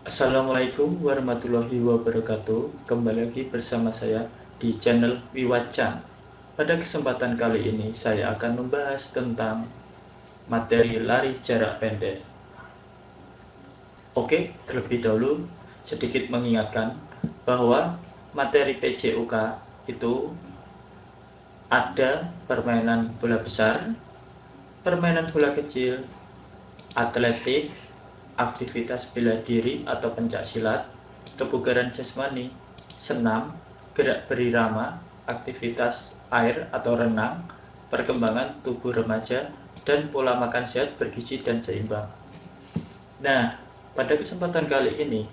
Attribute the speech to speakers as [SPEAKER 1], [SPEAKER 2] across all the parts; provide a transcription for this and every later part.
[SPEAKER 1] Assalamualaikum warahmatullahi wabarakatuh. Kembali lagi bersama saya di channel Wiwatchan. Pada kesempatan kali ini saya akan membahas tentang materi lari jarak pendek. Oke, terlebih dahulu sedikit mengingatkan bahwa materi PJOK itu ada permainan bola besar, permainan bola kecil, atletik, aktivitas bela diri atau pencaksilat, kebugaran jasmani, senam, gerak berirama, aktivitas air atau renang, perkembangan tubuh remaja, dan pola makan sehat bergizi dan seimbang. Nah, pada kesempatan kali ini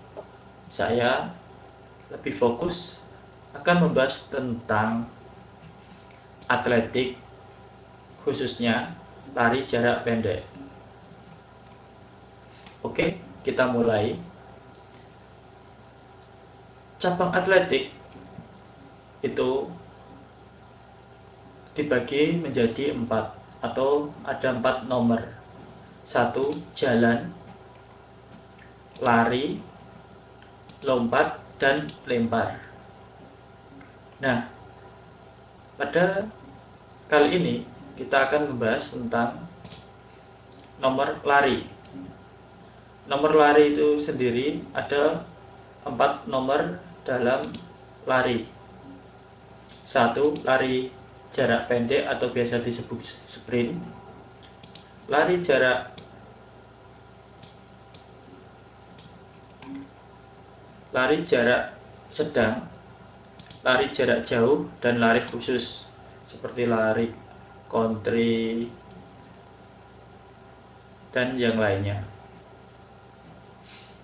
[SPEAKER 1] saya lebih fokus akan membahas tentang atletik, khususnya lari jarak pendek. Oke, kita mulai. Cabang atletik itu dibagi menjadi 4 atau ada 4 nomor. 1. Jalan, lari, lompat, dan lempar. Nah, pada kali ini kita akan membahas tentang nomor lari. Nomor lari itu sendiri ada 4 nomor dalam lari. 1. Lari jarak pendek atau biasa disebut sprint. Lari jarak sedang, lari jarak jauh, dan lari khusus seperti lari country dan yang lainnya.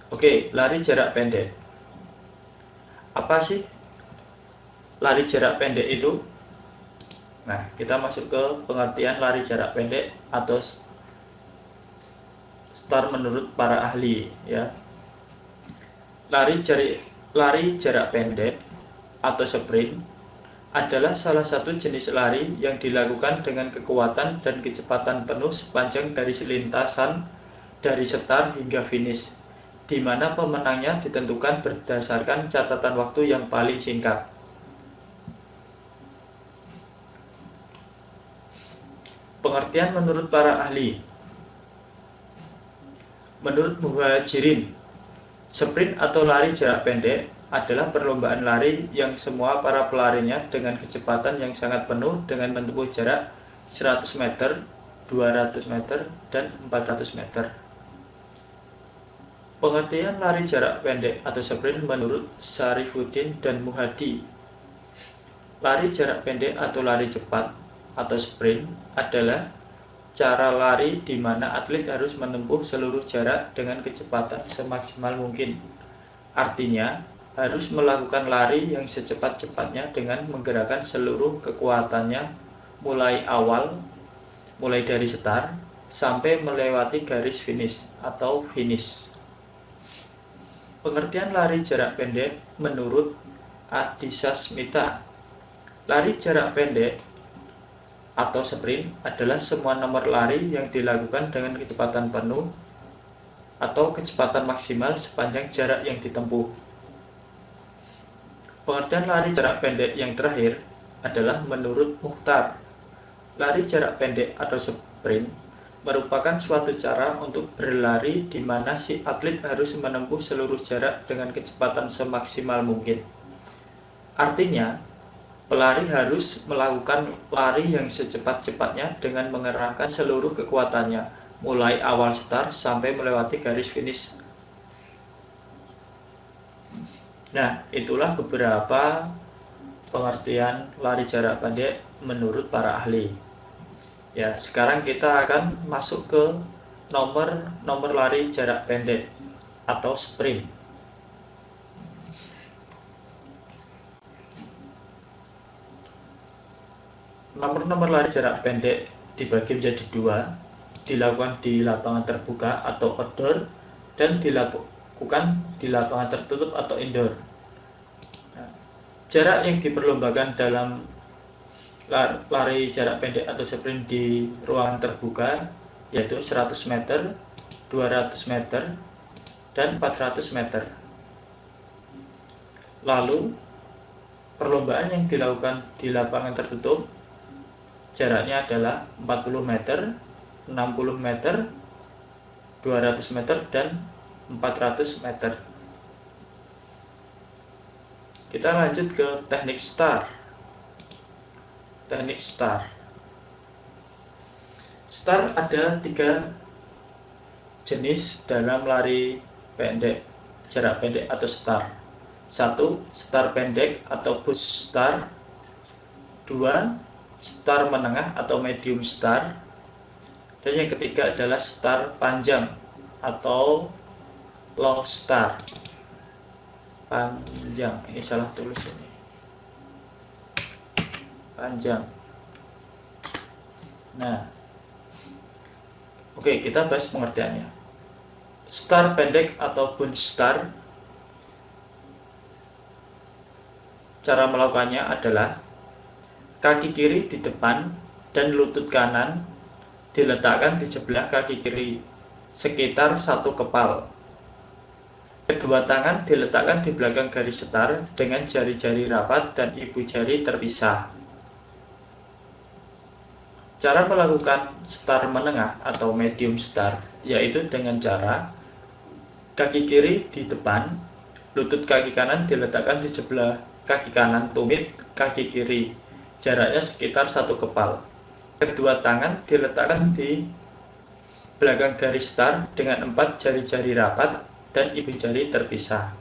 [SPEAKER 1] Oke, lari jarak pendek. Apa sih lari jarak pendek itu? Nah, kita masuk ke pengertian lari jarak pendek atau start menurut para ahli ya. Lari jarak pendek atau sprint adalah salah satu jenis lari yang dilakukan dengan kekuatan dan kecepatan penuh sepanjang garis lintasan dari start hingga finish, di mana pemenangnya ditentukan berdasarkan catatan waktu yang paling singkat. Pengertian menurut para ahli. Menurut Muhajirin, sprint atau lari jarak pendek adalah perlombaan lari yang semua para pelarinya dengan kecepatan yang sangat penuh dengan menempuh jarak 100 meter, 200 meter, dan 400 meter. Pengertian lari jarak pendek atau sprint menurut Syarifuddin dan Muhadi. Lari jarak pendek atau lari cepat atau sprint adalah cara lari di mana atlet harus menempuh seluruh jarak dengan kecepatan semaksimal mungkin. Artinya, harus melakukan lari yang secepat-cepatnya dengan menggerakkan seluruh kekuatannya mulai dari start sampai melewati garis finish atau finish. Pengertian lari jarak pendek menurut Adisasmita. Lari jarak pendek atau sprint adalah semua nomor lari yang dilakukan dengan kecepatan penuh atau kecepatan maksimal sepanjang jarak yang ditempuh. Pengertian lari jarak pendek yang terakhir adalah menurut Mukhtar. Lari jarak pendek atau sprint merupakan suatu cara untuk berlari di mana si atlet harus menempuh seluruh jarak dengan kecepatan semaksimal mungkin. Artinya, pelari harus melakukan lari yang secepat-cepatnya dengan mengerahkan seluruh kekuatannya, mulai awal start sampai melewati garis finish. Nah, itulah beberapa pengertian lari jarak pendek menurut para ahli. Ya, sekarang kita akan masuk ke nomor lari jarak pendek atau sprint. Nomor lari jarak pendek dibagi menjadi 2, dilakukan di lapangan terbuka atau outdoor dan dilakukan di lapangan tertutup atau indoor. Nah, jarak yang diperlombakan dalam lari jarak pendek atau sprint di ruangan terbuka yaitu 100 meter, 200 meter, dan 400 meter. Lalu, perlombaan yang dilakukan di lapangan tertutup jaraknya adalah 40 meter, 60 meter, 200 meter, dan 400 meter. Kita lanjut ke teknik STAR. Teknik STAR. STAR ada 3 jenis dalam lari pendek, jarak pendek atau STAR. 1. STAR pendek atau boost STAR. 2. STAR menengah atau medium STAR. Dan yang ketiga adalah STAR panjang atau long STAR. Panjang, ini salah tulis ini. Panjang. Nah, oke, kita bahas pengertiannya. STAR pendek atau boost STAR, cara melakukannya adalah kaki kiri di depan dan lutut kanan diletakkan di sebelah kaki kiri sekitar 1 kepal. Kedua tangan diletakkan di belakang garis STAR dengan jari-jari rapat dan ibu jari terpisah. Cara melakukan STAR menengah atau medium STAR yaitu dengan cara kaki kiri di depan, lutut kaki kanan diletakkan di sebelah kaki kanan tumit kaki kiri, jaraknya sekitar 1 kepal. Kedua tangan diletakkan di belakang garis STAR dengan 4 jari-jari rapat dan ibu jari terpisah.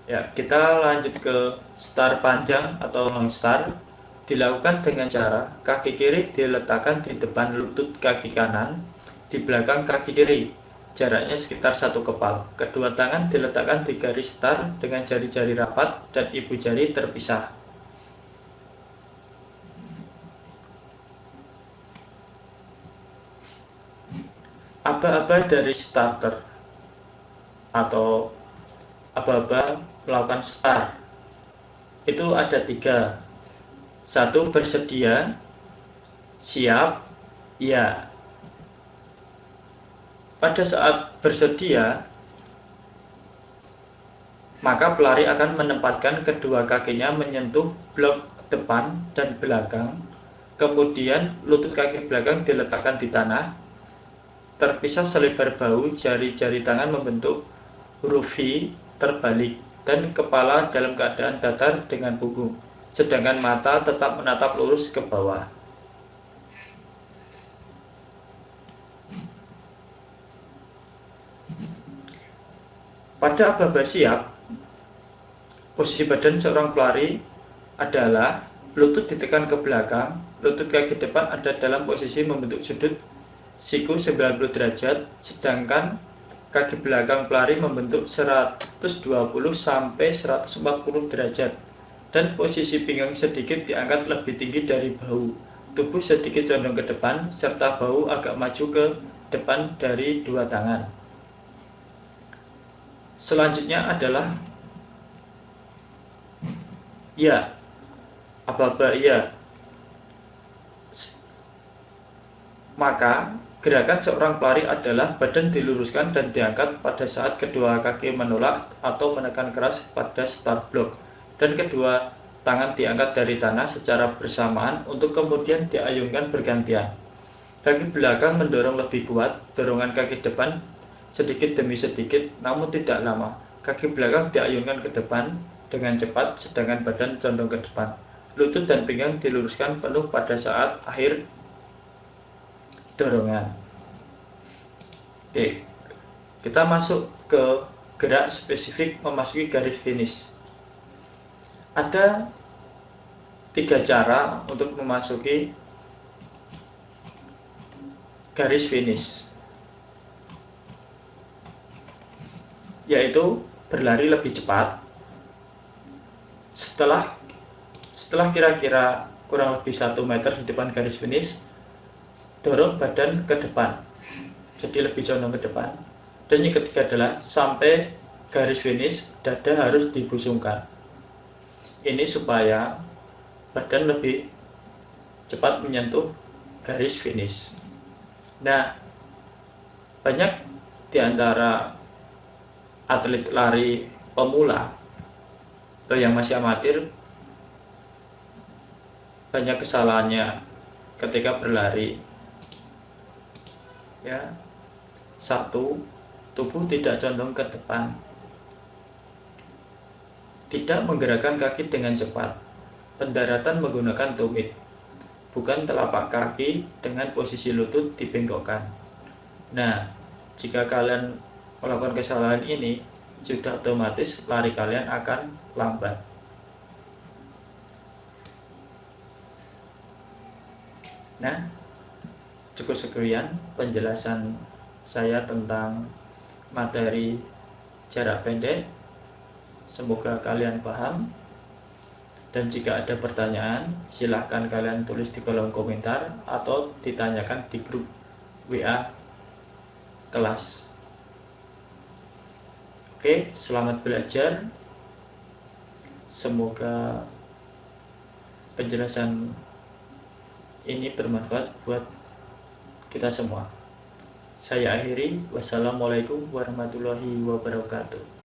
[SPEAKER 1] Ya, kita lanjut ke STAR panjang atau long STAR. Dilakukan dengan cara kaki kiri diletakkan di depan lutut kaki kanan, di belakang kaki kiri, jaraknya sekitar 1 kepal. Kedua tangan diletakkan di garis STAR dengan jari-jari rapat dan ibu jari terpisah. Aba-aba dari starter atau aba-aba melakukan STAR itu ada 3. 1. Bersedia, siap, ya. Pada saat bersedia, maka pelari akan menempatkan kedua kakinya menyentuh blok depan dan belakang. Kemudian lutut kaki belakang diletakkan di tanah, terpisah selebar bahu, jari-jari tangan membentuk huruf V terbalik, dan kepala dalam keadaan datar dengan punggung, sedangkan mata tetap menatap lurus ke bawah. Pada aba-aba siap, posisi badan seorang pelari adalah lutut ditekan ke belakang, lutut kaki depan ada dalam posisi membentuk sudut siku 90 derajat, sedangkan kaki belakang pelari membentuk 120 sampai 140 derajat, dan posisi pinggang sedikit diangkat lebih tinggi dari bahu, tubuh sedikit condong ke depan, serta bahu agak maju ke depan dari dua tangan. Selanjutnya adalah ya, aba-aba ya. Maka gerakan seorang pelari adalah badan diluruskan dan diangkat pada saat kedua kaki menolak atau menekan keras pada start block, dan kedua tangan diangkat dari tanah secara bersamaan untuk kemudian diayunkan bergantian. Kaki belakang mendorong lebih kuat, dorongan kaki depan sedikit demi sedikit, namun tidak lama. Kaki belakang diayunkan ke depan dengan cepat, sedangkan badan condong ke depan. Lutut dan pinggang diluruskan penuh pada saat akhir dorongan. Oke, kita masuk ke gerak spesifik memasuki garis finish. Ada 3 cara untuk memasuki garis finish, yaitu berlari lebih cepat. Setelah kira-kira kurang lebih 1 meter di depan garis finish, dorong badan ke depan, jadi lebih condong ke depan. Dan yang ketiga adalah sampai garis finish, dada harus dibusungkan. Ini supaya badan lebih cepat menyentuh garis finish. Nah, banyak di antara atlet lari pemula atau yang masih amatir banyak kesalahannya ketika berlari. Ya, satu, tubuh tidak condong ke depan, tidak menggerakkan kaki dengan cepat, pendaratan menggunakan tumit, bukan telapak kaki dengan posisi lutut dibengkokkan. Nah, jika kalian melakukan kesalahan ini, sudah otomatis lari kalian akan lambat. Nah, cukup sekian penjelasan saya tentang materi jarak pendek. Semoga kalian paham. Dan jika ada pertanyaan, silahkan kalian tulis di kolom komentar atau ditanyakan di grup WA kelas. Oke, selamat belajar. Semoga penjelasan ini bermanfaat buat kita semua. Saya akhiri. Wassalamualaikum warahmatullahi wabarakatuh.